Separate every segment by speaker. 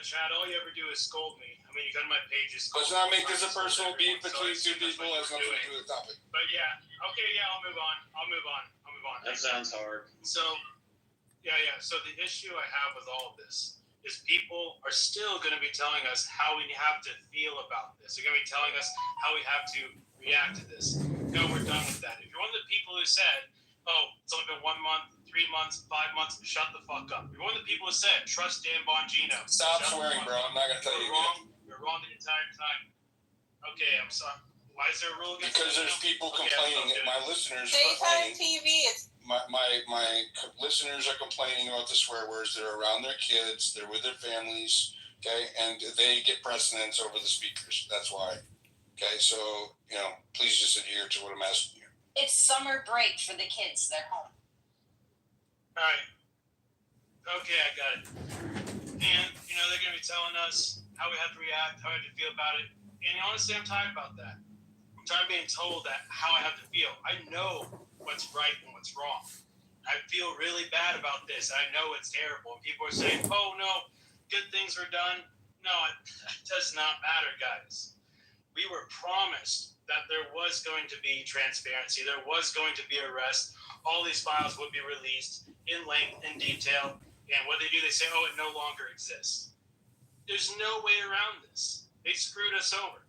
Speaker 1: Chad, all you ever do is scold me. I mean, you go to my pages.
Speaker 2: Let's not make this a personal beef between two people. Has nothing to do with the topic.
Speaker 1: But yeah, okay, yeah, I'll move on.
Speaker 3: That sounds hard.
Speaker 1: So, yeah. So the issue I have with all of this is people are still going to be telling us how we have to feel about this. They're going to be telling us how we have to react to this. No, we're done with that. If you're one of the people who said, oh, it's only been 1 month, 3 months, 5 months, shut the fuck up. You're one of the people who said, trust Dan Bongino.
Speaker 2: Stop swearing, bro. I'm not going to tell you again.
Speaker 1: You're wrong the entire time. Okay, I'm sorry. Why is there a rule against
Speaker 2: Because there's people complaining. My listeners
Speaker 4: Daytime TV.
Speaker 2: My listeners are complaining about the swear words. They're around their kids. They're with their families. Okay, and they get precedence over the speakers. That's why. Okay, so please just adhere to what I'm asking you.
Speaker 4: It's summer break for the kids. They're home.
Speaker 1: All right. Okay, I got it. And they're gonna be telling us how we have to react, how we have to feel about it. And honestly, I'm tired about that. I'm tired of being told that how I have to feel. I know what's right and what's wrong. I feel really bad about this. I know it's terrible. And people are saying, oh, no, good things were done. No, it does not matter, guys. We were promised that there was going to be transparency. There was going to be arrest. All these files would be released in length, in detail. And what they do, they say, oh, it no longer exists. There's no way around this. They screwed us over.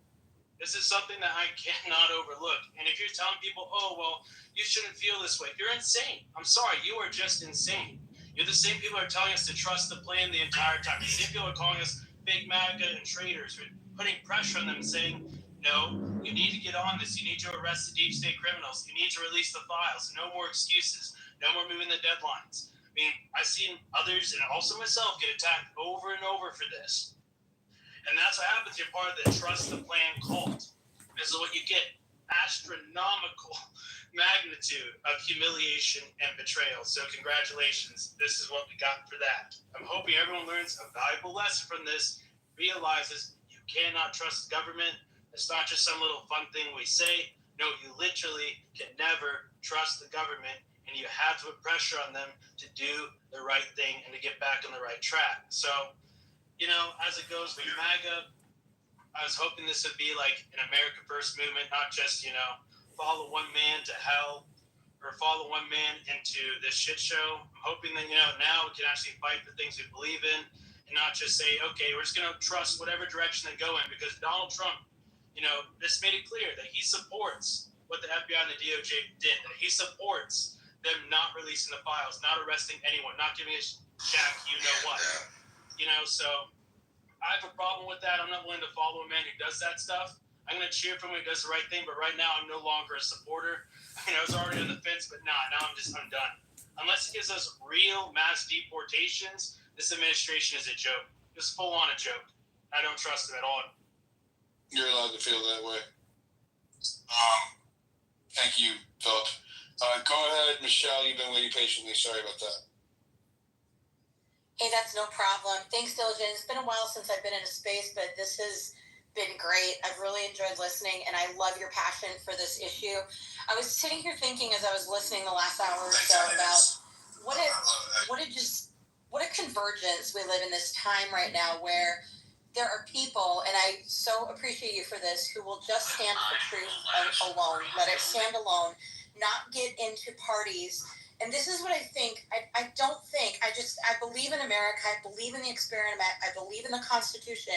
Speaker 1: This is something that I cannot overlook. And if you're telling people, oh, well, you shouldn't feel this way, you're insane. I'm sorry, you are just insane. You're the same people who are telling us to trust the plan the entire time. The same people are calling us fake MAGA and traitors, for putting pressure on them and saying, no, you need to get on this. You need to arrest the deep state criminals. You need to release the files. No more excuses. No more moving the deadlines. I mean, I've seen others and also myself get attacked over and over for this. And that's what happens. You're part of the trust the plan cult. This is what you get. Astronomical magnitude of humiliation and betrayal. So congratulations. This is what we got for that. I'm hoping everyone learns a valuable lesson from this, realizes you cannot trust the government. It's not just some little fun thing we say. No, you literally can never trust the government, and you have to put pressure on them to do the right thing and to get back on the right track. So, as it goes with MAGA, I was hoping this would be like an America First movement, not just, follow one man to hell or follow one man into this shit show. I'm hoping that, now we can actually fight for things we believe in and not just say, okay, we're just going to trust whatever direction they go in, because Donald Trump, this made it clear that he supports what the FBI and the DOJ did, that he supports them not releasing the files, not arresting anyone, not giving a jack what. So I have a problem with that. I'm not willing to follow a man who does that stuff. I'm going to cheer for him when he does the right thing, but right now I'm no longer a supporter. I was already on the fence, but now I'm done. Unless it gives us real mass deportations, this administration is a joke. Just full on a joke. I don't trust him at all.
Speaker 2: You're allowed to feel that way. Thank you, Philip. Go ahead, Michelle. You've been waiting patiently. Sorry about that.
Speaker 4: Hey, that's no problem. Thanks, Diligent. It's been a while since I've been in a space, but this has been great. I've really enjoyed listening, and I love your passion for this issue. I was sitting here thinking as I was listening the last hour or so about what a convergence we live in this time right now, where there are people, and I so appreciate you for this, who will just stand for truth alone, let it stand alone, not get into parties. And this is what I think. I believe in America. I believe in the experiment. I believe in the Constitution.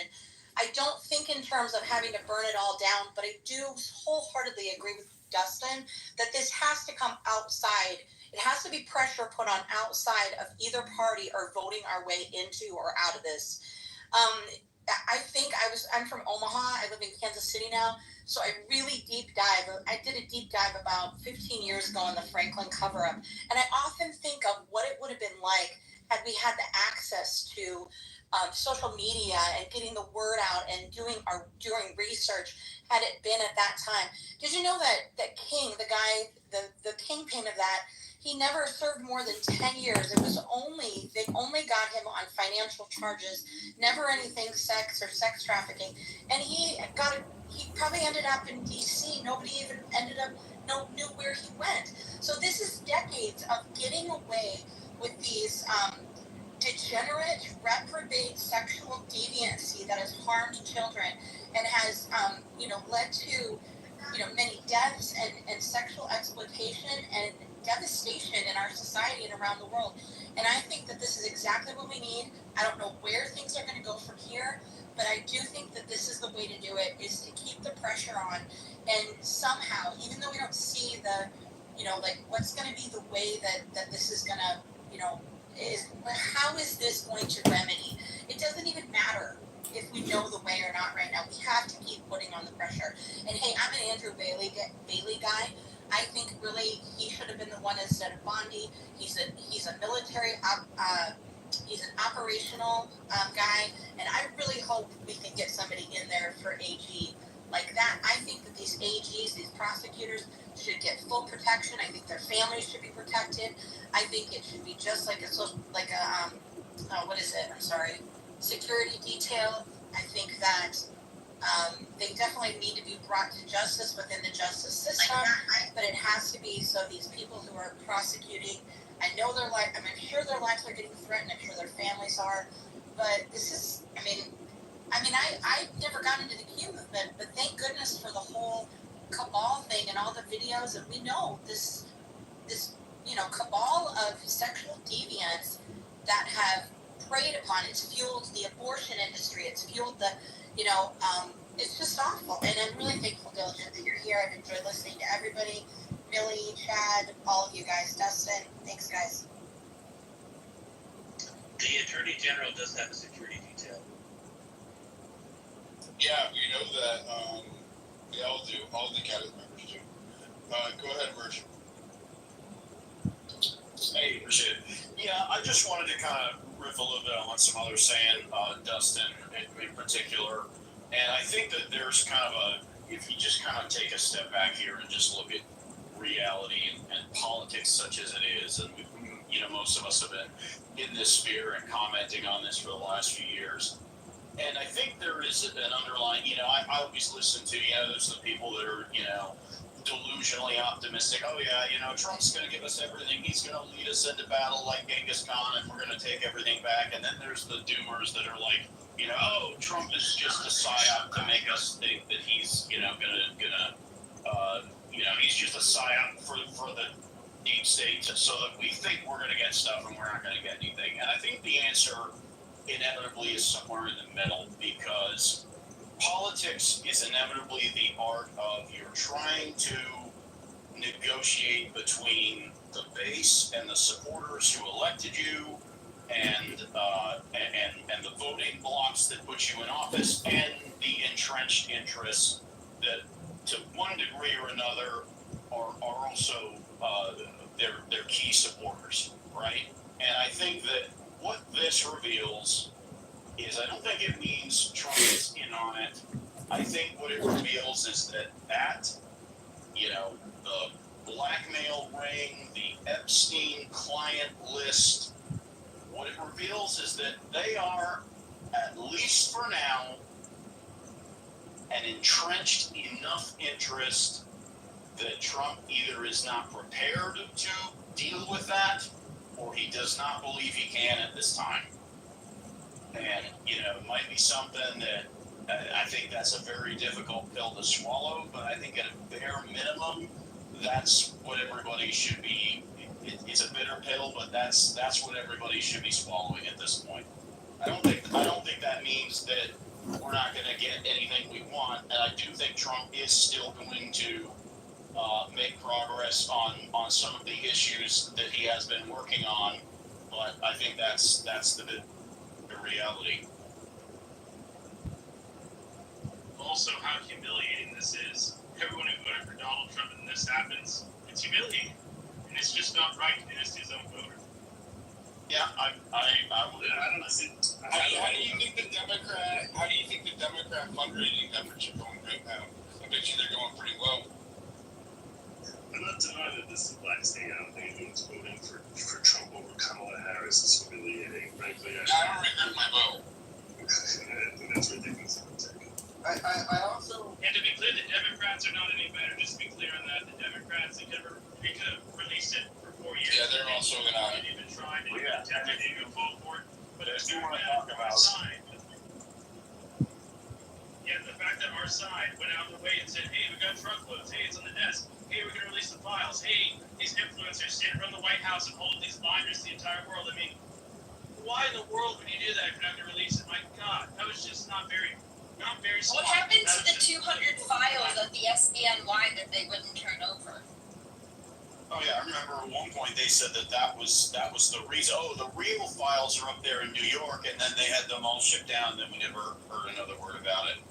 Speaker 4: I don't think in terms of having to burn it all down, but I do wholeheartedly agree with Dustin that this has to come outside. It has to be pressure put on outside of either party or voting our way into or out of this. I'm from Omaha. I live in Kansas City now. So I did a deep dive about 15 years ago on the Franklin cover-up. And I often think of what it would have been like had we had the access to social media and getting the word out and doing research had it been at that time. Did you know that King, the guy, the kingpin of that, he never served more than 10 years. They only got him on financial charges, never anything sex or sex trafficking. And he probably ended up in D.C. Nobody even knew where he went. So this is decades of getting away with these degenerate, reprobate, sexual deviant that has harmed children and has, led to, many deaths and sexual exploitation and devastation in our society and around the world. And I think that this is exactly what we need. I don't know where things are going to go from here, but I do think that this is the way to do it, is to keep the pressure on. And somehow, even though we don't see the, what's going to be the way that this is going to, how is this going to remedy? It doesn't even matter if we know the way or not right now. We have to keep putting on the pressure. And hey, I'm an Andrew Bailey guy. I think really he should have been the one instead of Bondi. He's a military he's an operational guy, and I really hope we can get somebody in there for AG like that. I think that these AGs, these prosecutors, should get full protection. I think their families should be protected. I think it should be just like security detail. I think that they definitely need to be brought to justice within the justice system, but it has to be so these people who are prosecuting, I know their life, I'm sure their lives are getting threatened, I'm sure their families are, but this is, I never got into the Q movement, but thank goodness for the whole cabal thing and all the videos, and we know this cabal of sexual deviants that have preyed upon, it's fueled the abortion industry, it's fueled the, it's just awful. And I'm really thankful, Diligent, that you're here. I've enjoyed listening to everybody. Millie, Chad, all of you guys. Dustin, thanks, guys.
Speaker 3: The Attorney General does have a security detail.
Speaker 2: Yeah, we know that. We all do. All the cabinet members do. Go ahead, Merchant.
Speaker 5: Hey, Rashid. Yeah, I just wanted to kind of riff a little bit on what some others saying, Dustin in particular. And I think that there's kind of if you just kind of take a step back here and just look at reality and politics such as it is, and most of us have been in this sphere and commenting on this for the last few years. And I think there is an underlying, I always listen to, there's the people that are, delusionally optimistic. Oh yeah, Trump's going to give us everything. He's going to lead us into battle like Genghis Khan, and we're going to take everything back. And then there's the doomers that are like, Trump is just a psyop to make us think that he's, he's just a psyop for the deep state, so that we think we're going to get stuff and we're not going to get anything. And I think the answer inevitably is somewhere in the middle, because politics is inevitably the art of you're trying to negotiate between the base and the supporters who elected you, and the voting blocks that put you in office, and the entrenched interests that, to one degree or another, are also their key supporters, right? And I think that what this reveals is, I don't think it means Trump is in on it. I think what it reveals is that the blackmail ring, the Epstein client list, what it reveals is that they are, at least for now, an entrenched enough interest that Trump either is not prepared to deal with that, or he does not believe he can at this time. And, it might be something that I think that's a very difficult pill to swallow, but I think at a bare minimum, that's what everybody should be. It's a bitter pill, but that's what everybody should be swallowing at this point. I don't think that means that we're not going to get anything we want, and I do think Trump is still going to make progress on some of the issues that he has been working on, but I think that's the reality.
Speaker 3: Also, how humiliating this is. Everyone who voted for Donald Trump and this happens, it's humiliating. And it's just not right against his own voter.
Speaker 2: Yeah, I would.
Speaker 5: I don't see.
Speaker 2: How do you think the Democrat fundraising efforts are going right now? I bet you they're going pretty well.
Speaker 3: I'm not denying that this is a black state. I don't think anyone's voting for Trump over Kamala Harris. It's humiliating, frankly.
Speaker 2: I don't regret my vote.
Speaker 3: I think that's ridiculous.
Speaker 2: I also.
Speaker 3: And to be clear, the Democrats are not any better. Just to be clear on that, the Democrats, they could have released it for 4 years.
Speaker 2: Yeah, they're also gonna.
Speaker 3: They didn't even try. They didn't even vote for it. But
Speaker 5: I do want to talk about.
Speaker 3: side went out of the way and said, hey, we got truckloads. Hey, it's on the desk. Hey, we're going to release the files. Hey, these influencers stand around the White House and hold these binders to the entire world. I mean, why in the world would you do that if you're not going to release it? My God, that was just not very smart.
Speaker 6: What happened to the 200 files of the SDNY that they wouldn't turn over?
Speaker 5: Oh yeah, I remember at one point they said that was the reason. Oh, the real files are up there in New York, and then they had them all shipped down. Then we never heard another word about it.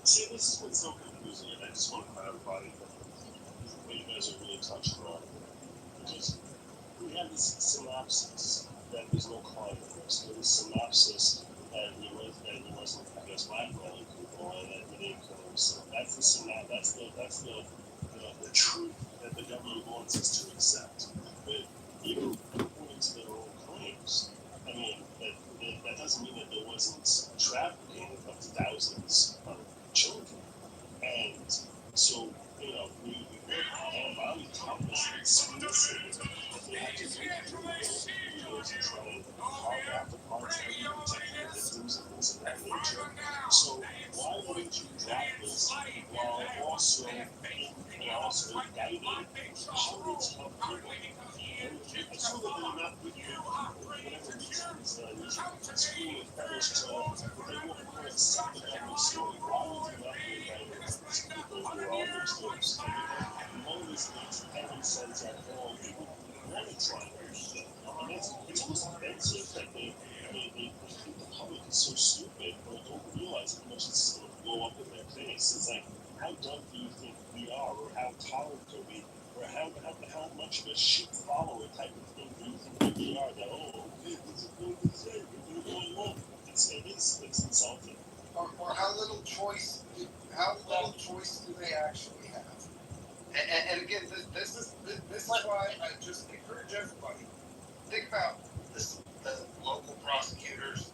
Speaker 7: See, this is what's so confusing, and I just want to clarify what you guys are really touching on. Because we have this synopsis that there's no client risk. There's a synopsis that he wasn't, I guess, blackmailing people, and that he didn't kill himself. That's the truth that the government wants us to accept. But even according to their own claims, I mean, that doesn't mean that there wasn't trafficking of thousands of children. And so, we have body countless explicit that they have to go through those videos and try to carve out the parts that you protect the victims and things of that nature. So why wouldn't you drop this while also indicting hundreds of people? And it's true that they're not good people, whatever reasons it's really fetish to, but they won't accept the government story. Why would you not be indicting these people who are all victims? None of these things having sense at all. People want to try and understand. And it's almost offensive that the public is so stupid or don't realize how much this is going to blow up in their face. It's like, how dumb do you think we are, or how tolerant are we, or how much of a shit follower type of thing do you think that we are? That, okay, this is going to say, we're going on. It's insulting.
Speaker 2: Or how little choice do they actually have? And again, this is why I just encourage everybody. Think about this: the local prosecutors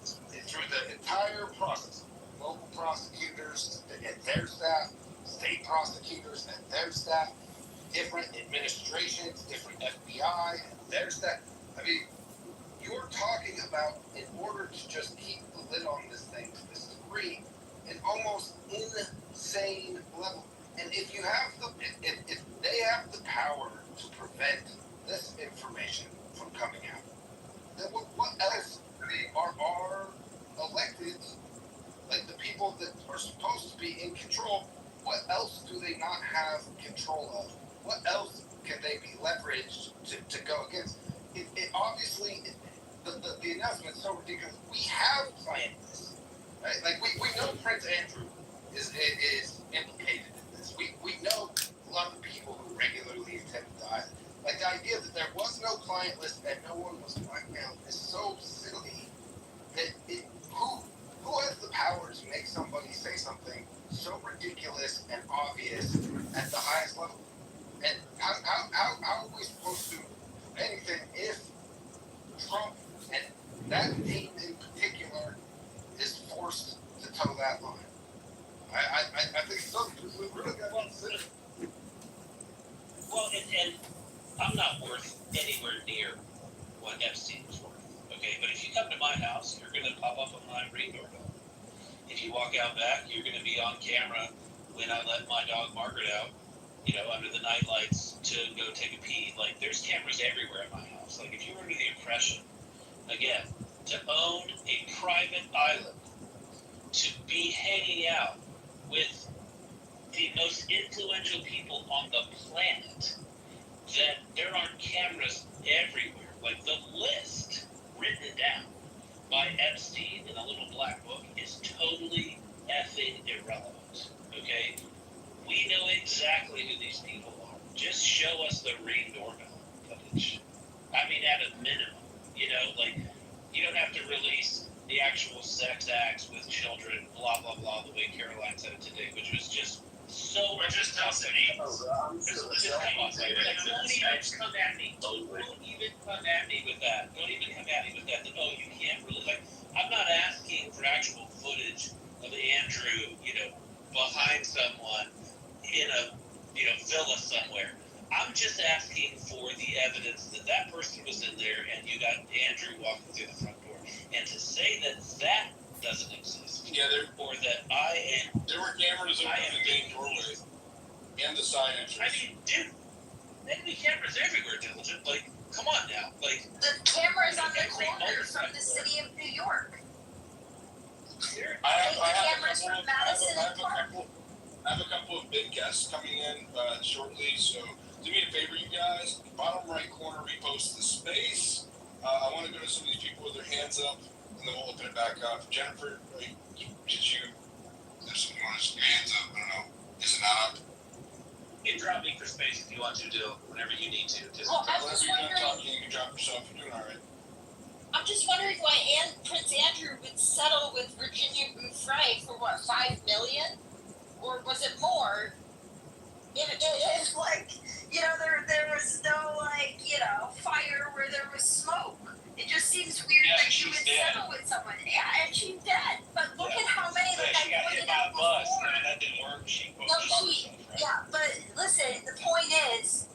Speaker 2: through the entire process. Local prosecutors and their staff, state prosecutors and their staff, different administrations, different FBI and their staff. I mean, you're talking about, in order to just keep the lid on this thing to this degree, an almost insane level. And if you have if they have the power to prevent this information from coming out, then what else? I mean, are our electeds, like the people that are supposed to be in control, what else do they not have control of? What else can they be leveraged to go against? It obviously, the announcement is so ridiculous. We have planned this, right? Like we know Prince Andrew is implicated in this. We know a lot of people who regularly attend the diet. Like the idea that there was no client list and no one was blackmailed is so silly. Who has the power to make somebody say something so ridiculous and obvious at the highest level? And how are we supposed to do anything if Trump and that team in particular is forced to toe that line? I think so. We really got to consider.
Speaker 8: Well, and I'm not worth anywhere near what Epstein was worth. Okay, but if you come to my house, you're going to pop up on my Ring doorbell. If you walk out back, you're going to be on camera when I let my dog Margaret out, under the night lights to go take a pee. Like, there's cameras everywhere at my house. Like, if you were under the impression, again, to own a private island, to be hanging out with the most influential people on the planet, that there aren't cameras everywhere. Like, the list written down by Epstein in a little black book is totally effing irrelevant. Okay? We know exactly who these people are. Just show us the Ring doorbell footage. I mean, at a minimum. You don't have to release the actual sex acts with children, blah, blah, blah, the way Caroline said it today, which was just so...
Speaker 3: Or just tell us the names.
Speaker 8: Just come on, don't even come at me. Don't even come at me with that. Don't even come at me with that. Oh, you can't really... I'm not asking for actual footage of Andrew, behind someone in a, villa somewhere. I'm just asking for the evidence that person was in there and you got Andrew walking through the front door. And to say that doesn't exist, or that I am
Speaker 2: closing the main doorway and the side entrance.
Speaker 8: I mean, dude, there can be cameras everywhere, Diligent. Like, come on now. Like,
Speaker 6: The camera's on the corner from the city of New York.
Speaker 2: I have
Speaker 6: cameras from Madison and Park.
Speaker 2: I have a couple of big guests coming in shortly, so do me a favor, you guys. Bottom right corner, repost the space. I want to go to some of these people with their hands up, and then we'll open it back up. Jennifer, did you? There's someone who wants your hands up. I don't know. Is it not up?
Speaker 8: you can drop me for space if you want to do whenever you need to. Just
Speaker 6: Well, I
Speaker 2: Whenever
Speaker 6: was
Speaker 2: you're done
Speaker 6: wondering,
Speaker 2: talking, you can drop yourself. You're doing all right.
Speaker 6: I'm just wondering why Prince Andrew would settle with Virginia Giuffre for what, $5 million? Or was it more? It's like, there was no, fire where there was smoke. It just seems weird
Speaker 8: Yeah,
Speaker 6: that you would
Speaker 8: she's dead.
Speaker 6: settle with someone. Yeah, and she's dead. But look at how many
Speaker 8: But
Speaker 6: that
Speaker 8: she
Speaker 6: I
Speaker 8: got hit
Speaker 6: pointed
Speaker 8: by
Speaker 6: out
Speaker 8: a bus,
Speaker 6: before.
Speaker 8: and that didn't work. She
Speaker 6: No,
Speaker 8: shot
Speaker 6: she-
Speaker 8: herself, right?
Speaker 6: Yeah, but listen, the point is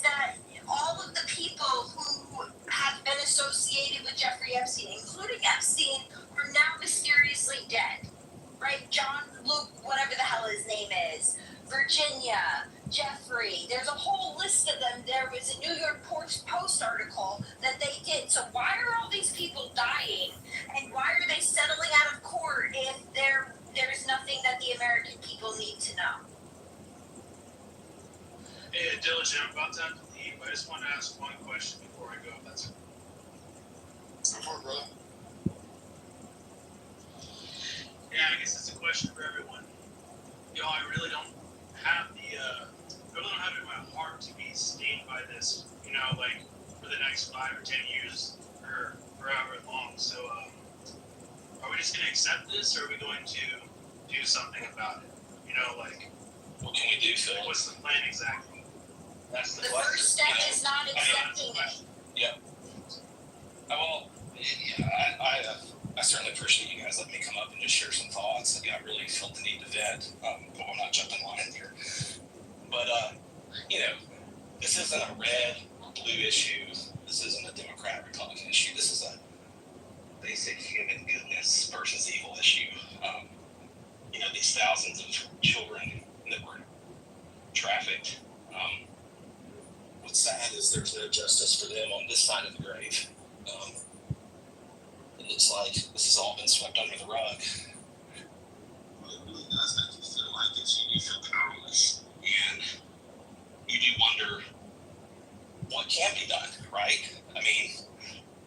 Speaker 6: that all of the people who have been associated with Jeffrey Epstein, including Epstein, are now mysteriously dead. Right? John, Luke, whatever the hell his name is, Virginia, Jeffrey, there's a whole list of them. There was a New York Post article that they did. So why are all these people dying? And why are they settling out of court if there's nothing that the American people need to know?
Speaker 1: Hey, Diligent, I'm about to have to leave. I just want to ask one question before I go. That's it.
Speaker 2: Go for it, brother.
Speaker 1: Yeah, I guess it's a question for everyone. I really don't have it in my heart to be stained by this, for the next 5 or 10 years or forever long. So, are we just going to accept this, or are we going to do something about it?
Speaker 8: What can we do, Phil?
Speaker 1: What's the plan exactly?
Speaker 8: That's
Speaker 6: The
Speaker 8: question.
Speaker 6: first step is not accepting it.
Speaker 9: I certainly appreciate you guys letting me come up and just share some thoughts. I really felt the need to vent. Hope I'm not jumping line here. But, this isn't a red or blue issue. This isn't a Democrat Republican issue. This is a basic human goodness versus evil issue. These thousands of children that were trafficked. What's sad is there's no justice for them on this side of the grave. It looks like this has all been swept under the rug. Well, it really does make you feel like it. You feel powerless. And you do wonder what can be done, right? I mean,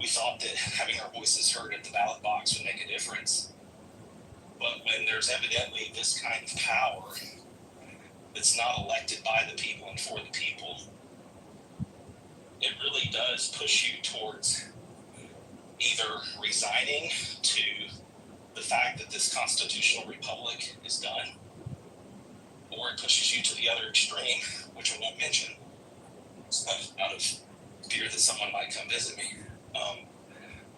Speaker 9: we thought that having our voices heard at the ballot box would make a difference. But when there's evidently this kind of power that's not elected by the people and for the people, it really does push you towards either resigning to the fact that this constitutional republic is done, or it pushes you to the other extreme, which I won't mention, out of fear that someone might come visit me.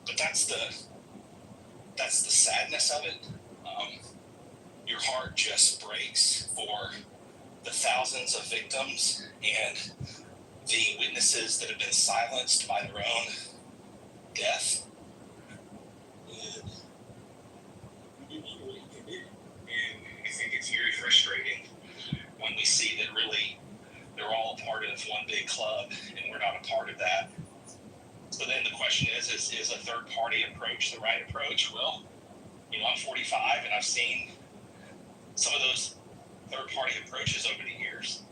Speaker 9: But that's the sadness of it. Your heart just breaks for the thousands of victims and the witnesses that have been silenced by their own death. And you wonder what you can do. And I think it's very frustrating when we see that really they're all a part of one big club and we're not a part of that. So then the question is a third party approach the right approach? Well, I'm 45 and I've seen some of those third party approaches over the years.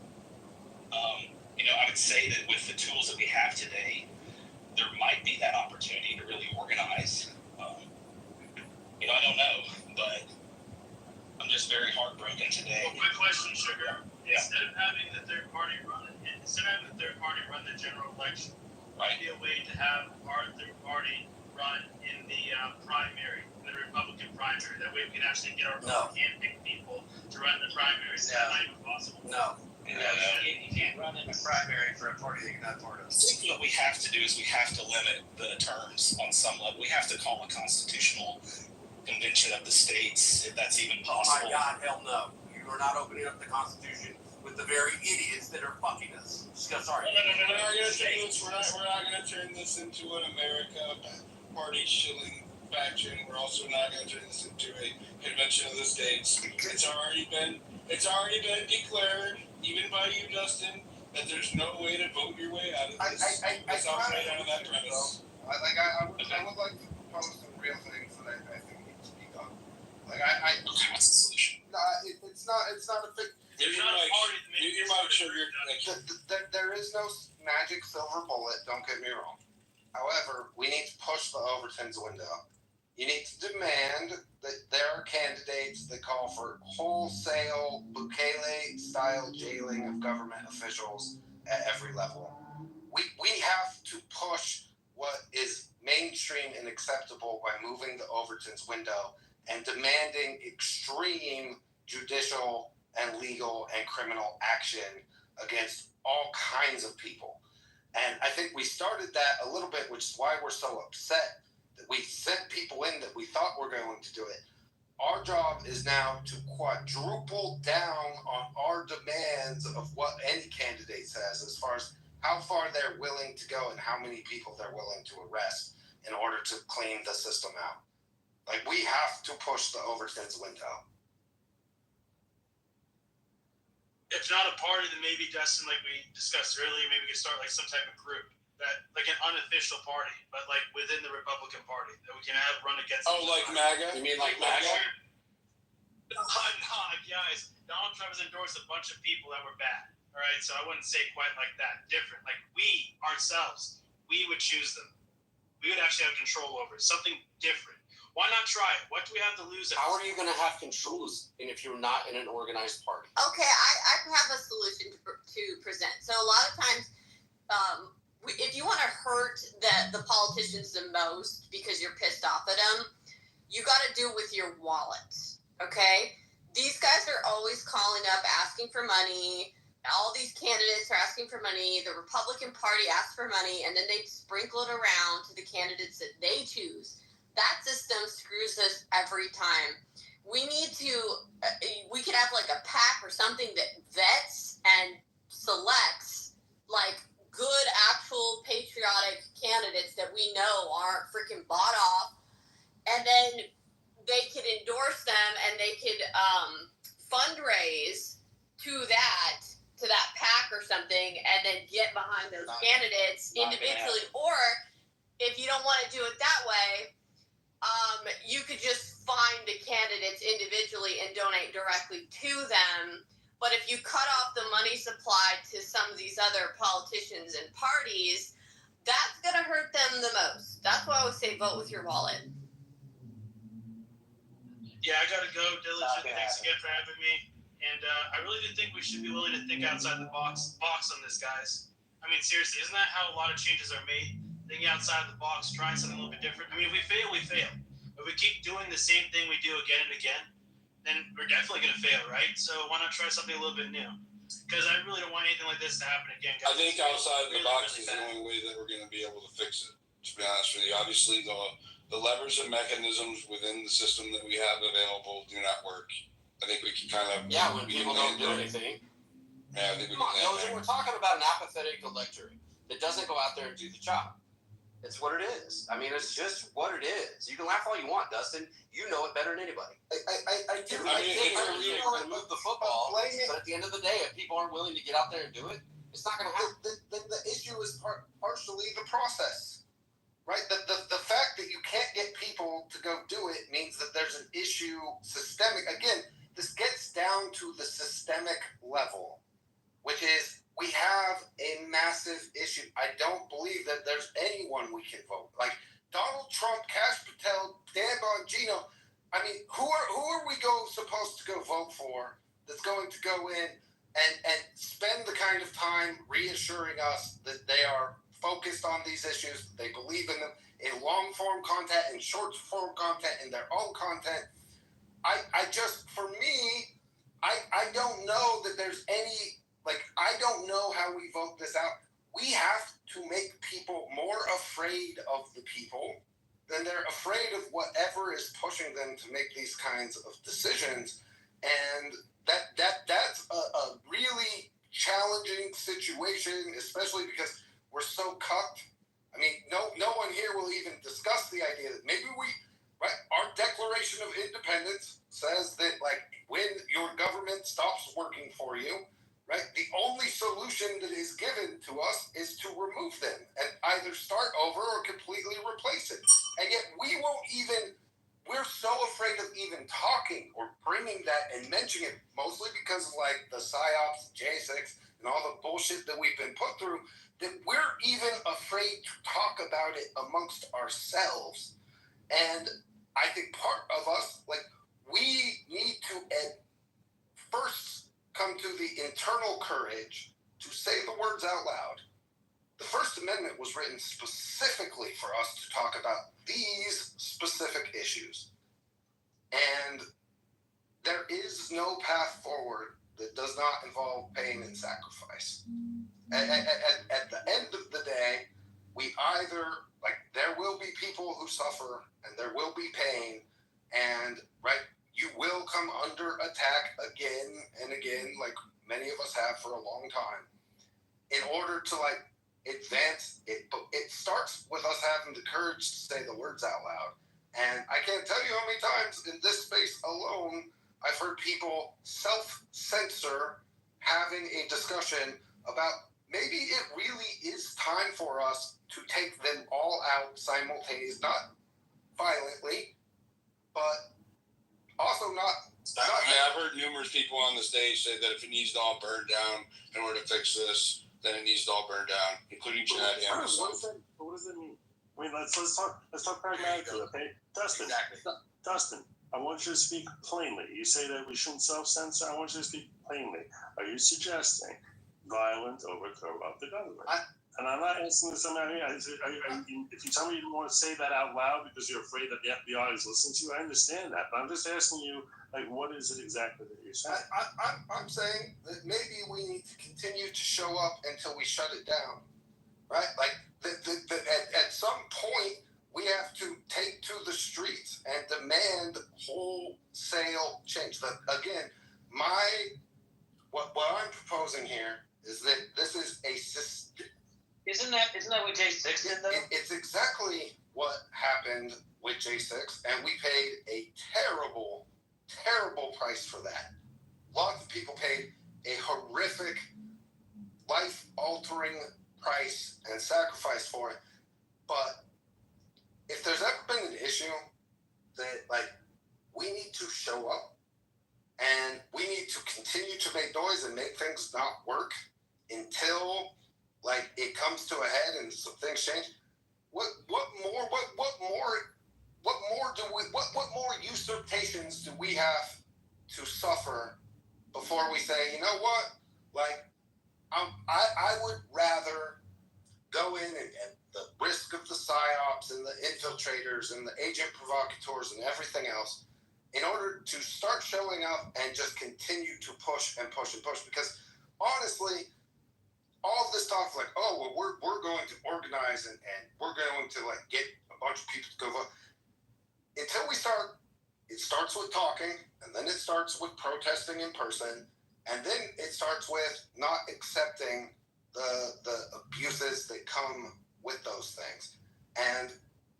Speaker 9: I would say that with the tools that we have today, there might be that opportunity to really organize. I don't know, but I'm just very heartbroken today.
Speaker 1: Well, quick question, Sugar.
Speaker 9: Yeah.
Speaker 1: Instead of having the third party run the general election,
Speaker 9: Right.
Speaker 1: might be a way to have our third party run in the primary, the Republican primary. That way we can actually get our handpicked people to run the primaries. Is that not even possible?
Speaker 10: No.
Speaker 8: You can't run in a primary for a party that you're not part of.
Speaker 9: I think what we have to do is we have to limit the terms on some level. We have to call a constitutional convention of the states, if that's even
Speaker 10: Oh
Speaker 9: possible.
Speaker 10: my God, hell no. You are not opening up the Constitution with the very idiots that are fucking us. Sorry.
Speaker 2: We're not going to turn this into an America party shilling faction. We're also not going to turn this into a mention of the states. It's already been declared, even by you, Dustin, that there's no way to vote your way out of this. It's operated on that premise.
Speaker 11: I would like to propose some real things that I think need to be done.
Speaker 9: Okay, what's the solution?
Speaker 11: It's not a big.
Speaker 1: There's not a party that
Speaker 2: Mute
Speaker 1: makes
Speaker 2: your mic, Sugar.
Speaker 11: There is no magic silver bullet. Don't get me wrong. However, we need to push the Overton's window. You need to demand that there are candidates that call for wholesale Bukele-style jailing of government officials at every level. We have to push what is mainstream and acceptable by moving the Overton's window and demanding extreme judicial and legal and criminal action against all kinds of people. And I think we started that a little bit, which is why we're so upset that we sent people in that we thought were going to do it. Our job is now to quadruple down on our demands of what any candidate says as far as how far they're willing to go and how many people they're willing to arrest in order to clean the system out. Like, we have to push the Overton's window.
Speaker 1: If not a party, then maybe, Dustin, like we discussed earlier, maybe we could start like some type of group that, like an unofficial party, but like within the Republican Party that we can have run against.
Speaker 2: Oh, like MAGA?
Speaker 10: You mean like MAGA?
Speaker 1: No, guys. Donald Trump has endorsed a bunch of people that were bad. All right, so I wouldn't say quite like that. Different. Like we ourselves, we would choose them. We would actually have control over it. Something different. Why not try it? What do we have to lose?
Speaker 10: How are you going to have control if you're not in an organized party?
Speaker 4: Okay, I have a solution to present. So a lot of times, if you want to hurt the politicians the most because you're pissed off at them, you got to do it with your wallet. Okay, these guys are always calling up asking for money. All these candidates are asking for money. The Republican Party asks for money, and then they sprinkle it around to the candidates that they choose. That system screws us every time. We need to, we could have like a PAC or something that vets and selects like good, actual patriotic candidates that we know aren't freaking bought off. And then they could endorse them and they could fundraise to that PAC or something and then get behind those candidates individually. Or if you don't want to do it that way, you could just find the candidates individually and donate directly to them. But if you cut off the money supply to some of these other politicians and parties, that's going to hurt them the most. That's why I would say vote with your wallet.
Speaker 1: Yeah, I got to go. Diligent, thanks again for having me. And I really do think we should be willing to think outside the box on this, guys. I mean, seriously, isn't that how a lot of changes are made? Thinking outside the box, trying something a little bit different. I mean, if we fail, we fail. If we keep doing the same thing we do again and again, then we're definitely going to fail, right? So why not try something a little bit new? Because I really don't want anything like this to happen again, guys.
Speaker 2: I think outside of the box is the only way that we're going to be able to fix it, to be honest with you. Obviously, the levers and mechanisms within the system that we have available do not work. I think we can kind of...
Speaker 10: Yeah, when people don't do anything.
Speaker 2: Yeah, I think we
Speaker 10: Come on,
Speaker 2: can...
Speaker 10: we're talking about an apathetic electorate that doesn't go out there and do the job. It's what it is. I mean, it's just what it is. You can laugh all you want, Dustin. You know it better than anybody.
Speaker 11: I do.
Speaker 10: I think you can move the football, but at the end of the day, if people aren't willing to get out there and do it, it's not going to happen.
Speaker 11: The issue is partially the process, right? The fact that you can't get people to go do it means that there's an issue systemic. Again, this gets down to the systemic level, which is we have a massive issue. I don't believe that there's anyone we can vote. Like Donald Trump, Kash Patel, Dan Bongino. I mean, who are we supposed to go vote for that's going to go in and spend the kind of time reassuring us that they are focused on these issues, they believe in them, in long-form content, in short-form content, in their own content. I just, for me, I don't know that there's any... Like, I don't know how we vote this out. We have to make people more afraid of the people than they're afraid of whatever is pushing them to make these kinds of decisions. And that's a really challenging situation, especially because we're so cucked. I mean, no one here will even discuss the idea that maybe right? Our Declaration of Independence says that, like, when your government stops working for you, right, the only solution that is given to us is to remove them and either start over or completely replace it. And yet we're so afraid of even talking or bringing that and mentioning it, mostly because of, like, the PSYOPs, J6, and all the bullshit that we've been put through, that we're even afraid to talk about it amongst ourselves. And I think part of us, like, we need to first come to the internal courage to say the words out loud. The First Amendment was written specifically for us to talk about these specific issues. And there is no path forward that does not involve pain and sacrifice. At the end of the day, we either, like, there will be people who suffer and there will be pain, and, right, you will come under attack again and again, like many of us have for a long time, in order to, like, advance it. But it starts with us having the courage to say the words out loud. And I can't tell you how many times in this space alone I've heard people self-censor having a discussion about maybe it really is time for us to take them all out simultaneously, not violently, but also not.
Speaker 2: I've heard numerous people on the stage say that if it needs to all burn down in order to fix this, then it needs to all burn down, including Chad and myself.
Speaker 7: What does that mean? I mean, let's talk pragmatically, okay? Dustin, Dustin, I want you to speak plainly. You say that we shouldn't self-censor. I want you to speak plainly. Are you suggesting violent overthrow of the government? And I'm not asking this. If you tell me you don't want to say that out loud because you're afraid that the FBI is listening to you, I understand that. But I'm just asking you, like, what is it exactly that you're saying?
Speaker 11: I'm saying that maybe we need to continue to show up until we shut it down, right? Like, at some point, we have to take to the streets and demand wholesale change. But again, what I'm proposing here is that this is a system.
Speaker 8: Isn't that what J6 did, though?
Speaker 11: It's exactly what happened with J6, and we paid a terrible, terrible price for that. Lots of people paid a horrific, life-altering price and sacrifice for it. But if there's ever been an issue that, like, we need to show up and we need to continue to make noise and make things not work until, like, it comes to a head and some things change. What more usurpations do we have to suffer before we say, you know what, like, I would rather go in and at the risk of the PSYOPs and the infiltrators and the agent provocateurs and everything else, in order to start showing up and just continue to push and push and push. Because honestly, all of this talk, like, oh, well, we're going to organize and we're going to, like, get a bunch of people to go vote. Until we start, it starts with talking, and then it starts with protesting in person, and then it starts with not accepting the abuses that come with those things. And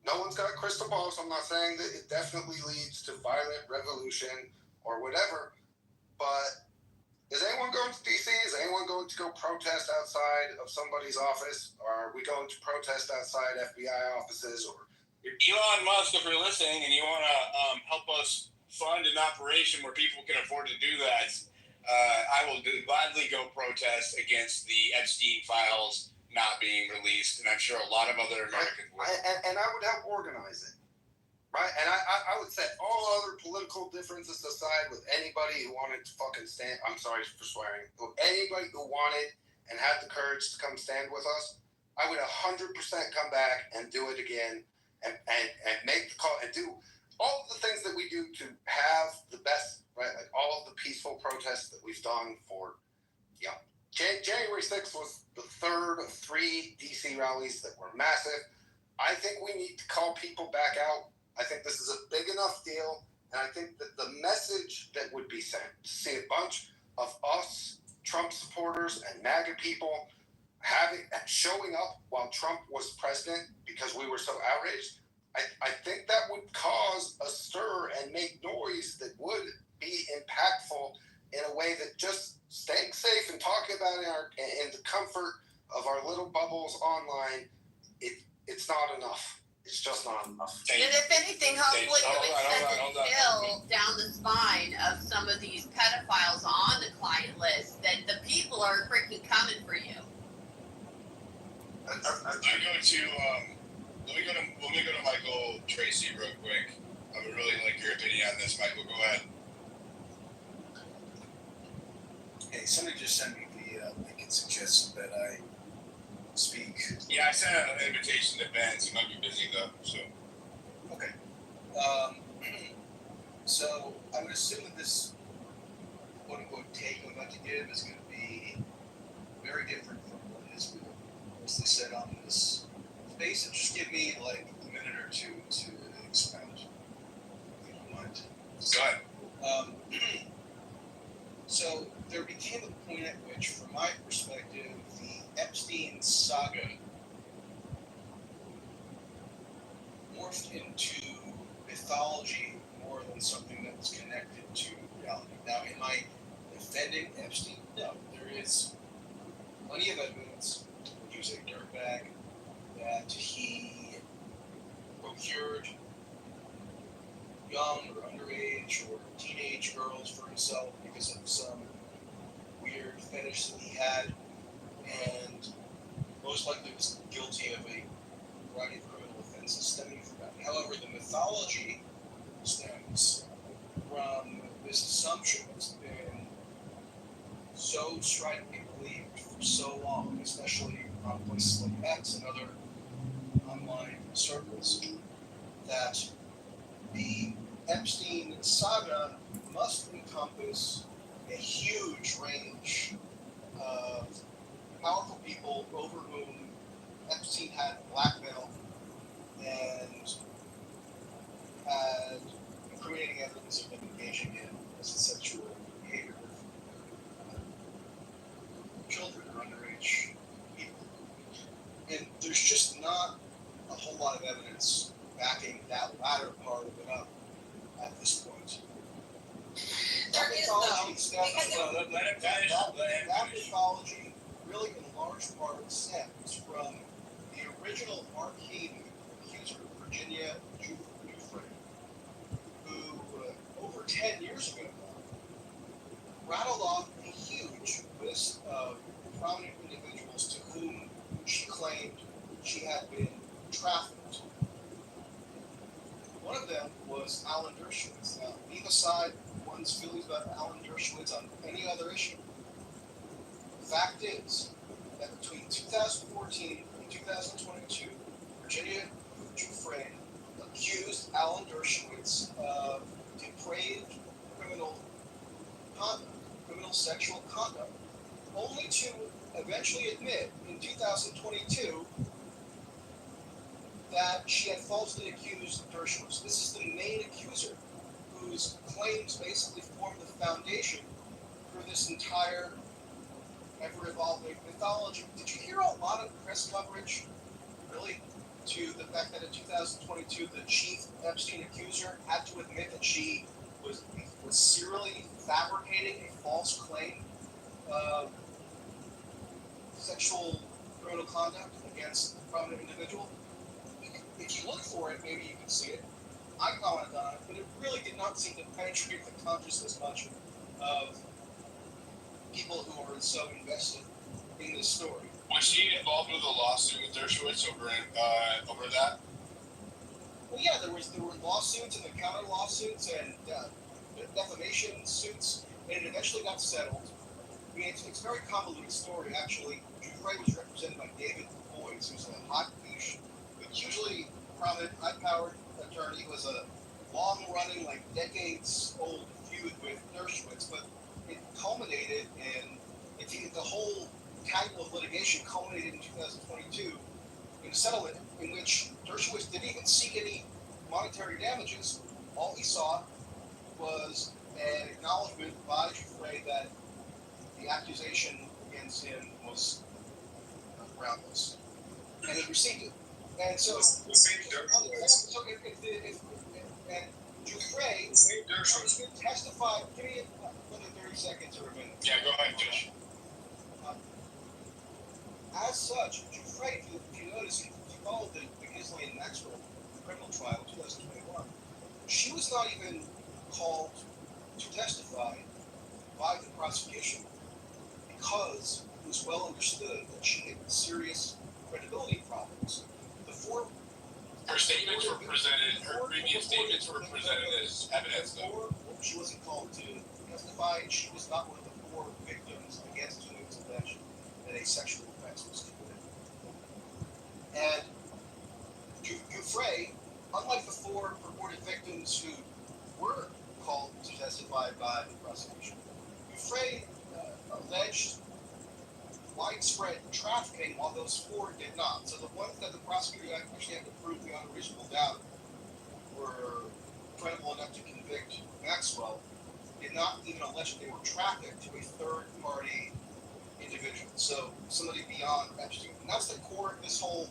Speaker 11: no one's got a crystal ball, so I'm not saying that it definitely leads to violent revolution or whatever, but is anyone going to DC? Is anyone going to go protest outside of somebody's office? Or are we going to protest outside FBI offices? Or
Speaker 2: Elon Musk, if you're listening and you want to help us fund an operation where people can afford to do that, I will gladly go protest against the Epstein files not being released, and I'm sure a lot of other Americans will.
Speaker 11: And I would help organize it. Right, and I would set all other political differences aside with anybody who wanted to fucking stand. I'm sorry for swearing. Anybody who wanted and had the courage to come stand with us, I would 100% come back and do it again, and make the call and do all of the things that we do to have the best, right? Like all of the peaceful protests that we've done for, you know, January 6th was the third of 3 DC rallies that were massive. I think we need to call people back out. I think this is a big enough deal, and I think that the message that would be sent to see a bunch of us, Trump supporters and MAGA people, showing up while Trump was president because we were so outraged, I think that would cause a stir and make noise that would be impactful in a way that just staying safe and talking about it in the comfort of our little bubbles online, it's not enough. It's just not enough.
Speaker 12: And if anything, hopefully it would send a chill down the spine of some of these pedophiles on the client list that the people are freaking coming for you.
Speaker 2: Let me go to Michael Tracy real quick. I would really like your opinion on this, Michael. Go ahead.
Speaker 13: Hey, somebody just sent me the link and suggested that I speak.
Speaker 2: Yeah, I sent out an invitation to Ben. He might be busy though. So.
Speaker 13: Okay. So I would assume that this quote unquote take I'm about to give is going to be very different from what has been mostly said on this space. So just give me like a minute or two to expound, if you don't mind.
Speaker 2: Go ahead.
Speaker 13: So there became a point at which, from my perspective, the Epstein saga morphed into mythology more than something that was connected to reality. Now, am I defending Epstein? No. There is plenty of evidence, to use a dirtbag, that he procured young or underage or teenage girls for himself because of some weird fetish that he had, and most likely was guilty of a variety of criminal offenses stemming from that. However, the mythology stems from this assumption that's been so stridently believed for so long, especially on places like X and other online circles, that the Epstein saga must encompass a huge range of powerful people over whom Epstein had blackmail and had incriminating evidence of them engaging in sexual behavior with children or underage people. And there's just not a whole lot of evidence backing that latter part of it up at this point.
Speaker 4: There is though,
Speaker 13: That mythology really in large part stems from the original arcane accuser, Virginia Giuffre, who over 10 years ago rattled off a huge list of prominent individuals to whom she claimed she had been trafficked. One of them was Alan Dershowitz. Now, leave aside one's feelings about Alan Dershowitz on any other issue. The fact is that between 2014 and 2022, Virginia Giuffre accused Alan Dershowitz of depraved criminal conduct, criminal sexual conduct, only to eventually admit in 2022 that she had falsely accused Dershowitz. This is the main accuser whose claims basically form the foundation for this entire ever-evolving mythology. Did you hear a lot of press coverage, really, to the fact that in 2022 the chief Epstein accuser had to admit that she was serially fabricating a false claim of sexual criminal conduct against a prominent individual? If you look for it, maybe you can see it. I commented on it, but it really did not seem to penetrate the consciousness much of people who are so invested in this story.
Speaker 2: Was she involved with a lawsuit with Dershowitz over that?
Speaker 13: Well, yeah, there were lawsuits and the counter lawsuits and defamation suits, and it eventually got settled. I mean, it's a very convoluted story, actually. Giuffre was represented by David Boyes, who's a hot niche, but hugely prominent, high-powered attorney. He was a long-running, like decades-old feud with Dershowitz, but it culminated in the whole tangle of litigation culminated in 2022 in a settlement in which Dershowitz didn't even seek any monetary damages. All he sought was an acknowledgement by Giuffre that the accusation against him was groundless, and he received it. And so,
Speaker 7: The same Dershowitz.
Speaker 13: so if and Dufresne,
Speaker 7: The same Dershowitz.
Speaker 13: testified. Give me another 30 seconds or a minute.
Speaker 2: Yeah, go ahead, Josh.
Speaker 13: As such, Dufresne, if you notice, if you followed the Ghislaine Maxwell criminal trial in 2021, she was not even called to testify by the prosecution because it was well understood that she had serious credibility problems. The four
Speaker 2: Her statements were presented, her previous statements were presented as evidence, though.
Speaker 13: She wasn't called to testify, and she was not one of the four victims against whom it was alleged that a sexual offense was committed. And Dufresne, unlike the four purported victims who were called to testify by the prosecution, Dufresne alleged widespread trafficking, while those four did not. So the ones that the prosecutor actually had to prove beyond a reasonable doubt were credible enough to convict Maxwell did not even allege that they were trafficked to a third-party individual. So somebody beyond Epstein. And that's the core of this whole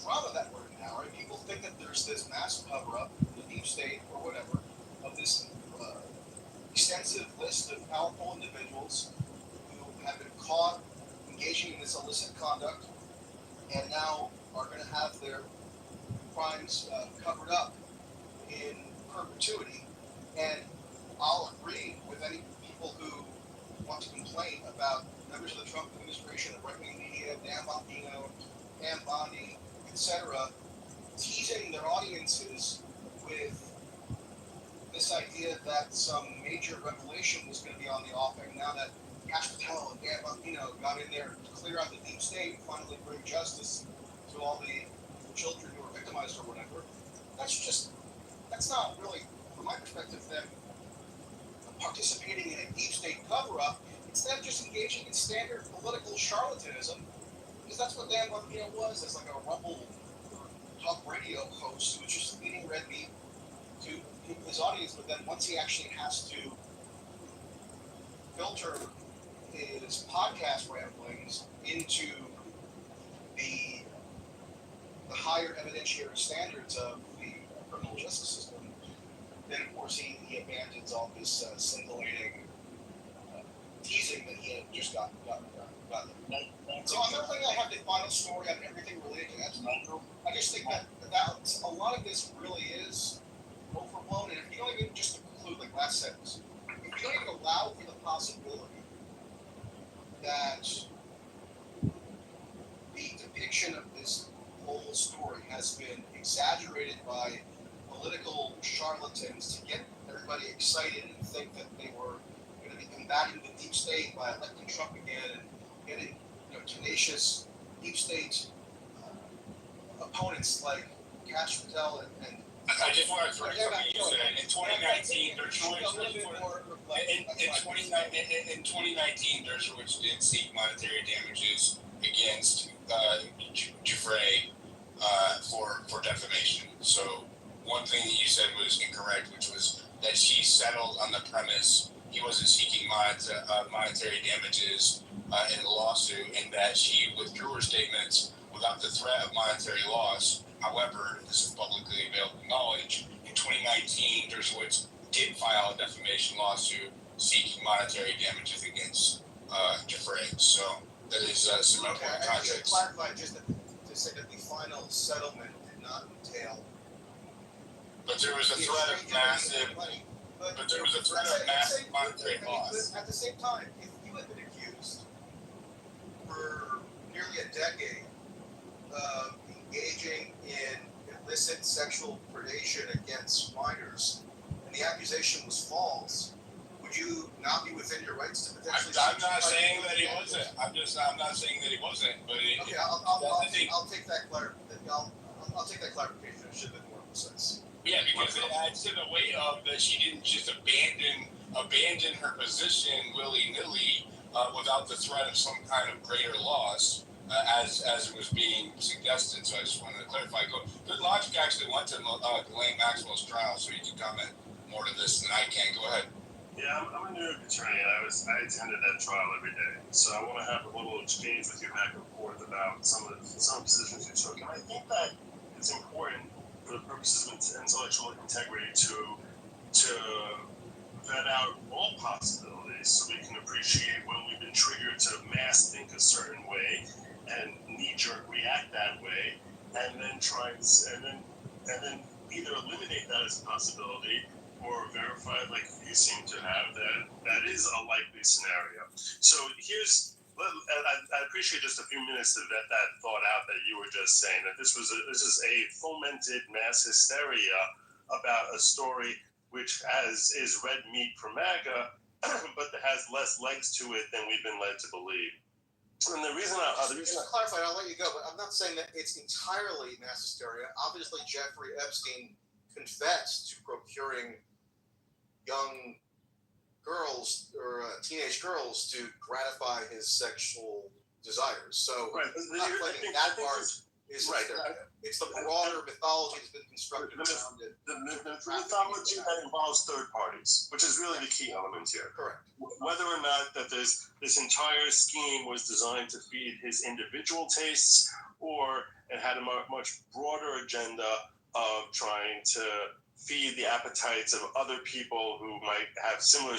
Speaker 13: drama that we're in now, right? People think that there's this massive cover-up, the deep state or whatever, of this extensive list of powerful individuals who have been caught engaging in this illicit conduct and now are going to have their crimes covered up in perpetuity. And I'll agree with any people who want to complain about members of the Trump administration, the right-wing media, Dan Bongino, Pam Bondi, etc., teasing their audiences with this idea that some major revelation was going to be on the offing now that Cash Patel and Dan Bongino got in there to clear out the deep state and finally bring justice to all the children who were victimized or whatever. That's not really, from my perspective, them participating in a deep state cover-up. It's them just engaging in standard political charlatanism, because that's what Dan Bongino was, as like a Rumble talk radio host who was just eating red meat to his audience. But then once he actually has to filter his podcast ramblings into the higher evidentiary standards of the criminal justice system, then of course he abandons all this scintillating teasing that he had just gotten. So I'm not saying I have the final story on everything related to Epstein. I just think that a lot of this really is overblown. And if you don't even, just to conclude, like last sentence, if you don't even allow for the possibility that the depiction of this whole story has been exaggerated by political charlatans to get everybody excited and think that they were going to be combating the deep state by electing Trump again and getting tenacious deep state opponents like Cash Patel and
Speaker 2: I just want to correct something you said. In 2019, in 2019, Dershowitz did seek monetary damages against Dufresne for defamation. So one thing that you said was incorrect, which was that she settled on the premise he wasn't seeking monetary damages in the lawsuit, and that she withdrew her statements without the threat of monetary loss. However, this is publicly available knowledge. In 2019, Dershowitz did file a defamation lawsuit seeking monetary damages against Dufresne. So that is some important context.
Speaker 13: To clarify, just to say that the final settlement did not entail.
Speaker 2: But there was a threat of massive. But there was a threat of massive monetary loss.
Speaker 13: At the same time, if you had been accused for nearly a decade of engaging in illicit sexual predation against minors, and the accusation was false, would you not be within your rights to potentially?
Speaker 2: I'm not saying that he wasn't. I'm not saying that he wasn't. But
Speaker 13: okay, I'll take that I'll take that clarification. It should have been more precise.
Speaker 2: Yeah, because it adds to the weight of that she didn't just abandon her position willy-nilly without the threat of some kind of greater loss, as it was being suggested. So I just wanted to clarify. Good logic actually went to Ghislaine Maxwell's trial, so you can comment more to this than I can. Go ahead.
Speaker 7: Yeah, I'm a New York attorney. I attended that trial every day, so I want to have a little exchange with you back and forth about some positions you took. And I think that it's important for the purposes of intellectual integrity to vet out all possibilities so we can appreciate when we've been triggered to mass think a certain way and knee-jerk react that way, and then and then either eliminate that as a possibility or verify, like you seem to have, that is a likely scenario. So I appreciate just a few minutes to vet that thought out that you were just saying, that this is a fomented mass hysteria about a story which is red meat for MAGA, but that has less legs to it than we've been led to believe. And the reason
Speaker 13: just to clarify, I'll let you go, but I'm not saying that it's entirely mass hysteria. Obviously, Jeffrey Epstein confessed to procuring young girls or teenage girls to gratify his sexual desires. So,
Speaker 7: right.
Speaker 13: Not claiming that part is
Speaker 7: right.
Speaker 13: It's the broader mythology that's been constructed around it.
Speaker 7: The mythology that involves third parties, which is really the key element here.
Speaker 13: Correct.
Speaker 7: Whether or not that this entire scheme was designed to feed his individual tastes, or it had a much broader agenda of trying to feed the appetites of other people who might have similar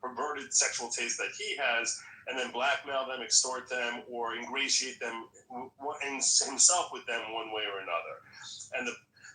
Speaker 7: perverted sexual tastes that he has, and then blackmail them, extort them, or ingratiate them himself with them one way or another. And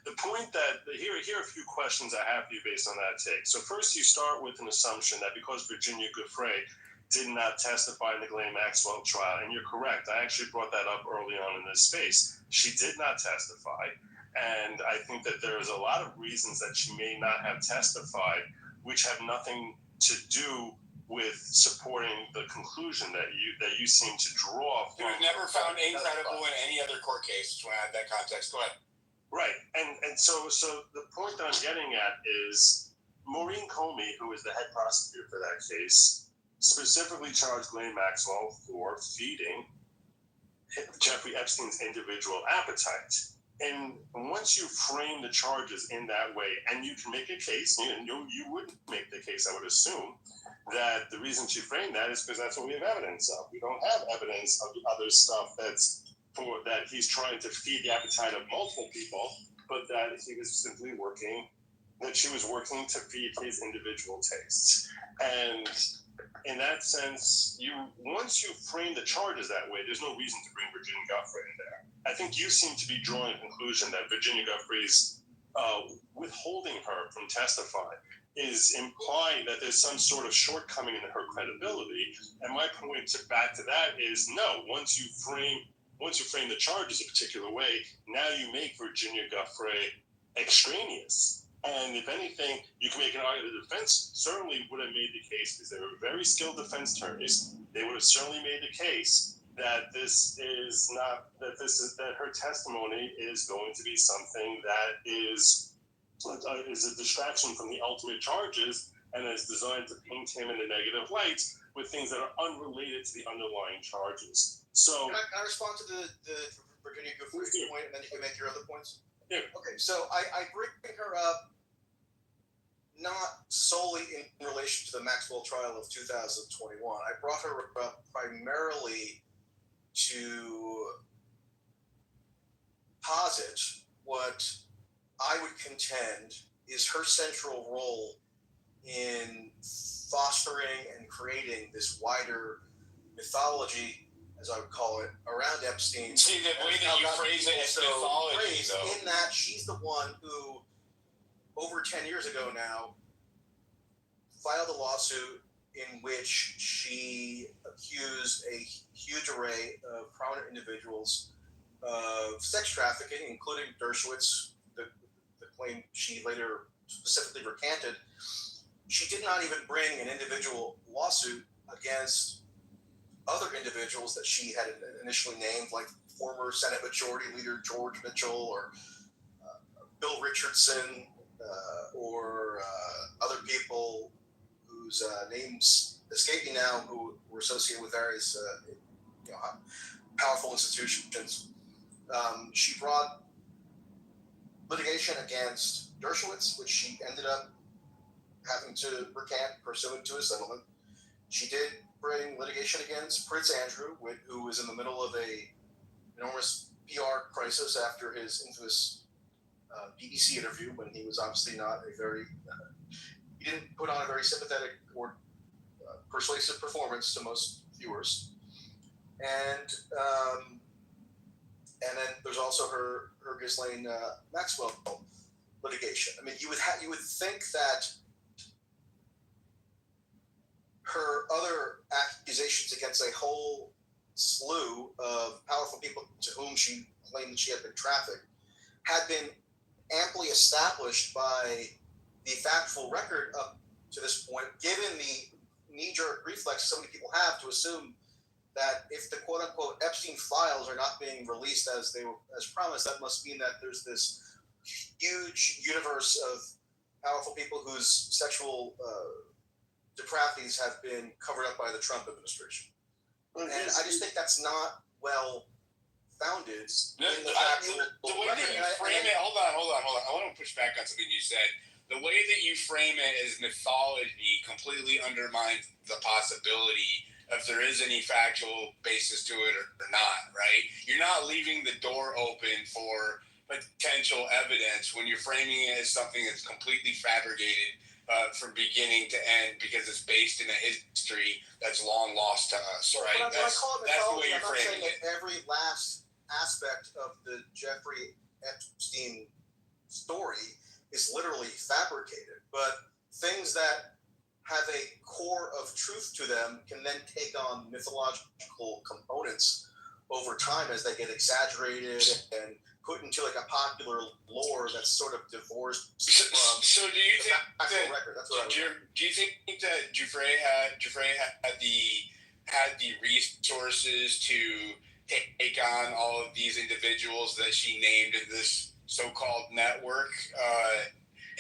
Speaker 7: the point that here are a few questions I have for you based on that take. So first, you start with an assumption that because Virginia Giuffre did not testify in the Ghislaine Maxwell trial, and you're correct, I actually brought that up early on in this space. She did not testify, and I think that there's a lot of reasons that she may not have testified, which have nothing to do with supporting the conclusion that you seem to draw from.
Speaker 2: It was never found incredible in any other court case. Just want to add that context. Go ahead.
Speaker 7: Right, and so the point that I'm getting at is Maureen Comey, who is the head prosecutor for that case, specifically charged Ghislaine Maxwell for feeding Jeffrey Epstein's individual appetite. And once you frame the charges in that way, and you can make a case, you would make the case, I would assume, that the reason she framed that is because that's what we have evidence of. We don't have evidence of the other stuff that he's trying to feed the appetite of multiple people, but that she was working to feed his individual tastes. And in that sense, once you frame the charges that way, there's no reason to bring Virginia Giuffre in there. I think you seem to be drawing a conclusion that Virginia Giuffre's withholding her from testifying is implying that there's some sort of shortcoming in her credibility. And my point back to that is no. Once you frame the charges a particular way, now you make Virginia Giuffre extraneous. And if anything, you can make an argument. The defense certainly would have made the case, because they were very skilled defense attorneys. They would have certainly made the case that that her testimony is going to be something that is a distraction from the ultimate charges, and is designed to paint him in a negative light with things that are unrelated to the underlying charges. So,
Speaker 13: can I respond to the Virginia Giuffre point, and then you can make your other points?
Speaker 7: Yeah.
Speaker 13: Okay, so I bring her up not solely in relation to the Maxwell trial of 2021. I brought her up primarily to posit what I would contend is her central role in fostering and creating this wider mythology, as I would call it, around Epstein.
Speaker 2: See, the way that you phrase it as mythology, though.
Speaker 13: In that she's the one who, over 10 years ago now, filed a lawsuit in which she accused a huge array of prominent individuals of sex trafficking, including Dershowitz, the claim she later specifically recanted. She did not even bring an individual lawsuit against other individuals that she had initially named, like former Senate Majority Leader George Mitchell or Bill Richardson or other people whose names escape me now, who were associated with various powerful institutions. She brought litigation against Dershowitz, which she ended up
Speaker 11: having to recant pursuant to a settlement. She did bring litigation against Prince Andrew, who was in the middle of a enormous PR crisis after his infamous BBC interview, when he was obviously not a very he didn't put on a very sympathetic or persuasive performance to most viewers. And then there's also her Ghislaine Maxwell litigation. I mean, you would think that her other accusations against a whole slew of powerful people to whom she claimed that she had been trafficked had been amply established by the factual record up to this point, given the knee-jerk reflex so many people have to assume that if the quote-unquote Epstein files are not being released as promised, that must mean that there's this huge universe of powerful people whose sexual depravities have been covered up by the Trump administration. And I just think that's not well founded.
Speaker 14: The way that you frame it, hold on. I want to push back on something you said. The way that you frame it as mythology completely undermines the possibility if there is any factual basis to it or not, right? You're not leaving the door open for potential evidence when you're framing it as something that's completely fabricated from beginning to end because it's based in a history that's long lost to us, right? That's the way you're framing it.
Speaker 11: Every last aspect of the Jeffrey Epstein story is literally fabricated, but things that have a core of truth to them can then take on mythological components over time as they get exaggerated and put into like a popular lore that's sort of divorced from
Speaker 14: so do you think
Speaker 11: actual record. That's what
Speaker 14: do you think that Giuffre had the resources to take on all of these individuals that she named in this so-called network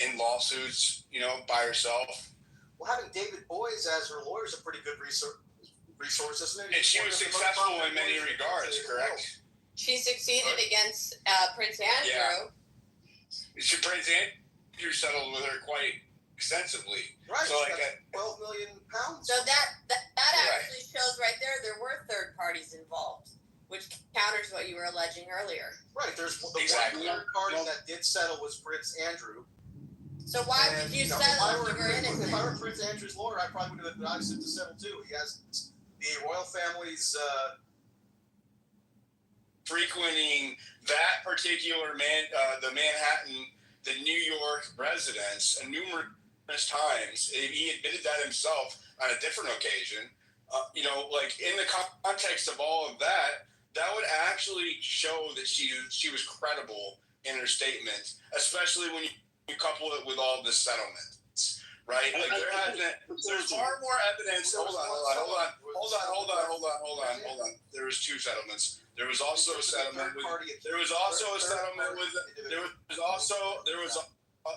Speaker 14: in lawsuits, by herself?
Speaker 11: Well, having David Boies as her lawyer is a pretty good resource, isn't it?
Speaker 14: And she was successful in many regards, correct?
Speaker 12: She succeeded against Prince Andrew.
Speaker 14: Yeah. Prince Andrew settled with her quite extensively.
Speaker 11: Right.
Speaker 14: So
Speaker 11: like £12 million.
Speaker 12: So that actually shows right there were third parties involved, which counters what you were alleging earlier.
Speaker 11: Right. There's the
Speaker 14: exactly.
Speaker 11: one third party that did settle was Prince Andrew.
Speaker 12: So why would you settle if you were innocent?
Speaker 11: If I were Prince Andrew's lawyer, I probably would have advised him to settle too. He has the royal family's
Speaker 14: frequenting that particular the New York residence numerous times. He admitted that himself on a different occasion. Like in the context of all of that, that would actually show that she was credible in her statements, especially when you couple it with all the settlements, right? Like there's far more evidence. Hold on. There was two settlements. There was also a settlement with.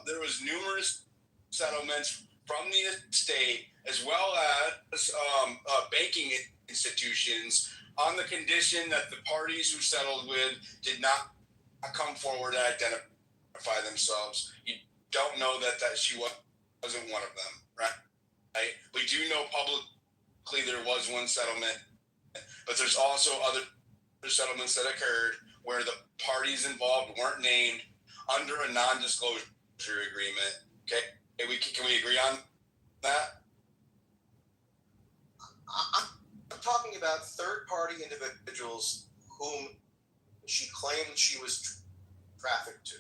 Speaker 14: There was numerous settlements from the estate as well as banking institutions on the condition that the parties who settled with did not come forward and identify themselves. You don't know that she wasn't one of them, right? We do know publicly there was one settlement, but there's also other settlements that occurred where the parties involved weren't named under a non-disclosure agreement. Okay, can we agree on that?
Speaker 11: I'm talking about third-party individuals whom she claimed she was trafficked to.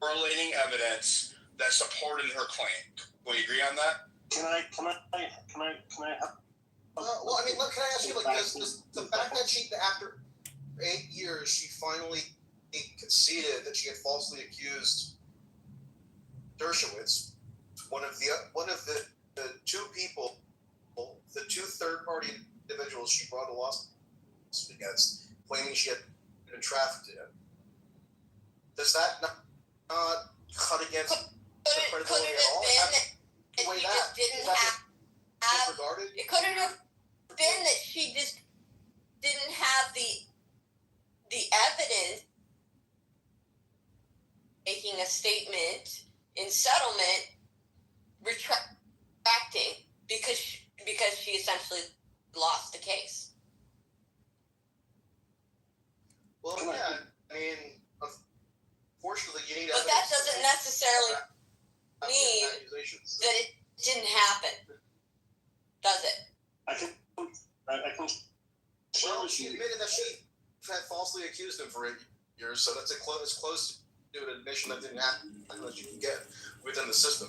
Speaker 14: Correlating evidence that supported her claim. Can we agree on that?
Speaker 7: Can I?
Speaker 11: Well, I mean, look, can I ask you, like, the fact that she, after 8 years, she finally conceded that she had falsely accused Dershowitz, one of the two people, the two third-party individuals she brought a lawsuit against, claiming she had been trafficked to him. Does that not cut against the credibility at all?
Speaker 12: It couldn't have been that she just didn't have the evidence making a statement in settlement
Speaker 4: lost the case.
Speaker 13: Well, yeah, I mean, unfortunately, you need
Speaker 4: But that doesn't necessarily mean
Speaker 13: accusations.
Speaker 4: that it didn't happen, does it?
Speaker 7: I can share
Speaker 13: Well,
Speaker 7: with
Speaker 13: she
Speaker 7: you.
Speaker 13: admitted that she had falsely accused him for 8 years, so that's as close to an admission that didn't happen as you can get within the system.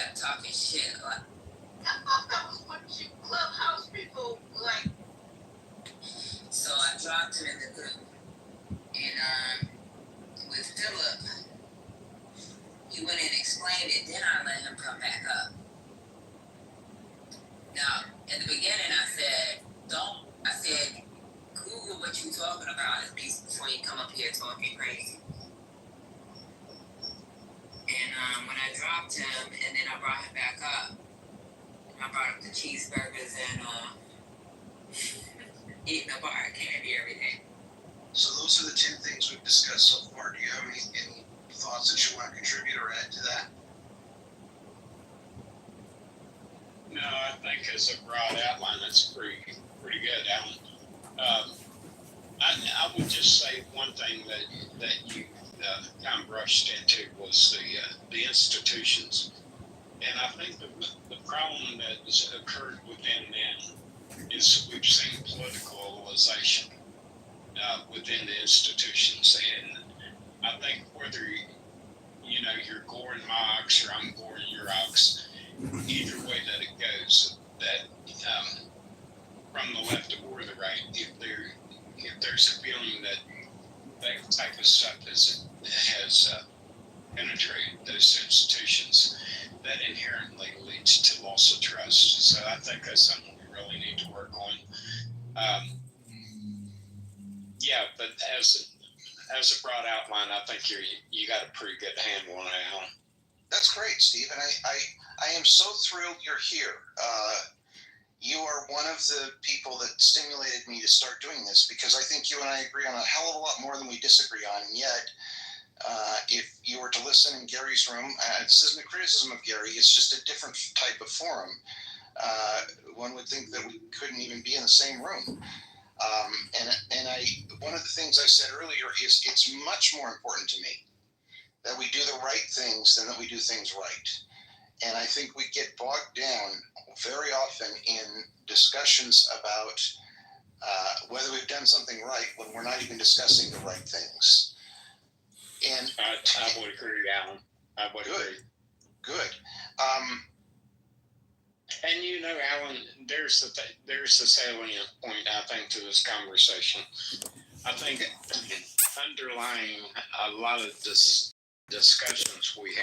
Speaker 15: kept talking shit. Like,
Speaker 6: I thought that was what you clubhouse people like.
Speaker 15: so I dropped him in the group. And with Philip, he went and explained it, then I let him come back up. Now, in the beginning, I said, Google what you talking about at least before you come up here talking crazy. And when I dropped him, and then I brought him back up, and I brought up the cheeseburgers and eating a bar of candy every day.
Speaker 13: So those are the 10 things we've discussed so far. Do you have any thoughts that you want to contribute or add to that?
Speaker 3: No, I think as a broad outline, that's pretty good, Alan. I would just say one thing that you kind of brushed into was the institutions, and I think the problem that has occurred within them is we've seen politicalization within the institutions, and I think whether you're goring my ox or I'm goring your ox, either way that it goes, that from the left or the right, if there's a feeling that type of stuff has penetrated those institutions, that inherently leads to loss of trust. So I think that's something we really need to work on. But as a broad outline, I think you got a pretty good handle on it, Alan.
Speaker 13: That's great, Steve, and I am so thrilled you're here. You are one of the people that stimulated me to start doing this, because I think you and I agree on a hell of a lot more than we disagree on. And yet, if you were to listen in Gary's room, this isn't a criticism of Gary, it's just a different type of forum. One would think that we couldn't even be in the same room. One of the things I said earlier is it's much more important to me that we do the right things than that we do things right. And I think we get bogged down very often in discussions about whether we've done something right when we're not even discussing the right things. And
Speaker 3: I would agree, Alan. I would agree.
Speaker 13: Good.
Speaker 3: And Alan, there's the salient point, I think, to this conversation. I think underlying a lot of discussions we have